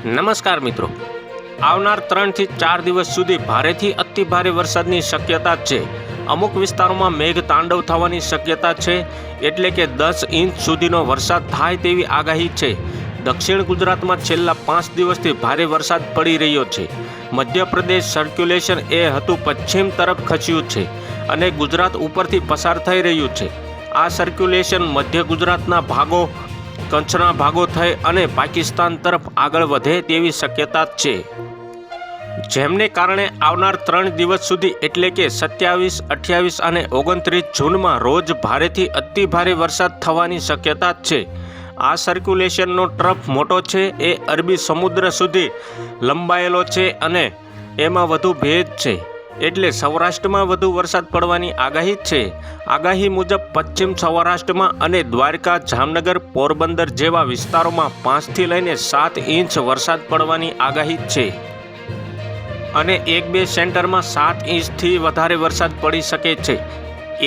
નમસ્કાર મિત્રો, આવનાર 3 થી 4 દિવસ સુધી ભારેથી અતિ ભારે વરસાદની શક્યતા છે। અમુક વિસ્તારોમાં મેઘ તાંડવ થવાની શક્યતા છે, એટલે કે 10 ઇંચ સુધીનો વરસાદ થાય તેવી આગાહી છે। દક્ષિણ ગુજરાતમાં છેલ્લા 5 દિવસથી ભારે વરસાદ પડી રહ્યો છે। મધ્યપ્રદેશ સર્ક્યુલેશન એ હતું પશ્ચિમ તરફ ખસ્યું છે અને ગુજરાત ઉપરથી પસાર થઈ રહ્યું છે। આ સર્ક્યુલેશન મધ્ય ગુજરાતના ભાગો, કચ્છના ભાગો થઈ અને પાકિસ્તાન તરફ આગળ વધે તેવી શક્યતા છે, જેમને કારણે આવનાર 3 દિવસ સુધી એટલે કે 27, 28 અને 29 જૂનમાં રોજ ભારેથી અતિ ભારે વરસાદ થવાની શક્યતા છે। આ સર્ક્યુલેશનનો ટ્રફ મોટો છે, એ અરબી સમુદ્ર સુધી લંબાયેલો છે અને એમાં વધુ ભેજ છે, એટલે સૌરાષ્ટ્રમાં વધુ વરસાદ પડવાની આગાહી છે। આગાહી મુજબ પશ્ચિમ સૌરાષ્ટ્રમાં અને દ્વારકા, જામનગર, પોરબંદર જેવા વિસ્તારોમાં 5 થી લઈને 7 ઇંચ વરસાદ પડવાની આગાહી છે અને 1-2 સેન્ટરમાં 7 ઇંચથી વધારે વરસાદ પડી શકે છે।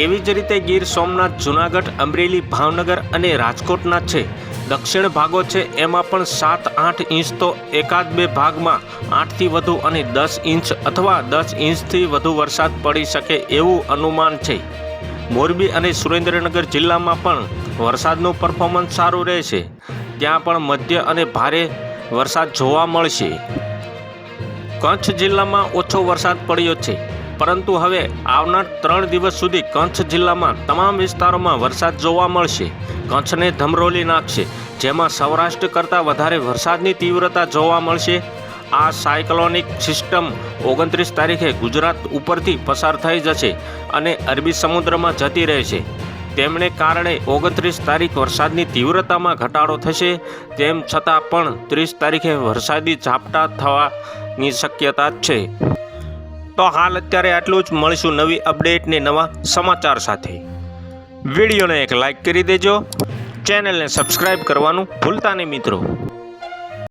એવી જ રીતે ગીર સોમનાથ, જૂનાગઢ, અમરેલી, ભાવનગર અને રાજકોટના છે દક્ષિણ ભાગો છે, એમાં પણ 7-8 ઇંચ તો એકાદ-બે ભાગમાં 8થી વધુ અને 10 ઇંચ અથવા 10 ઇંચથી વધુ વરસાદ પડી શકે એવું અનુમાન છે। મોરબી અને સુરેન્દ્રનગર જિલ્લામાં પણ વરસાદનું પરફોર્મન્સ સારું રહેશે, ત્યાં પણ મધ્ય અને ભારે વરસાદ જોવા મળશે। કચ્છ જિલ્લામાં ઓછો વરસાદ પડ્યો છે, પરંતુ હવે આવનાર 3 દિવસ સુધી કચ્છ જિલ્લામાં તમામ વિસ્તારોમાં વરસાદ જોવા મળશે। કચ્છને ધમરોલી નાખશે, જેમાં સૌરાષ્ટ્ર કરતાં વધારે વરસાદની તીવ્રતા જોવા મળશે। આ સાયક્લોનિક સિસ્ટમ 29 તારીખે ગુજરાત ઉપરથી પસાર થઈ જશે અને અરબી સમુદ્રમાં જતી રહેશે, તેમને કારણે 29 તારીખ વરસાદની તીવ્રતામાં ઘટાડો થશે। તેમ છતાં પણ 30 તારીખે વરસાદી ઝાપટા થવાની શક્યતા છે। તો હાલ અત્યારે આટલું જ, મળીશું નવી અપડેટ ને નવા સમાચાર સાથે। વિડીયોને એક લાઈક કરી દેજો, ચેનલને સબસ્ક્રાઈબ કરવાનું ભૂલતા નહીં મિત્રો।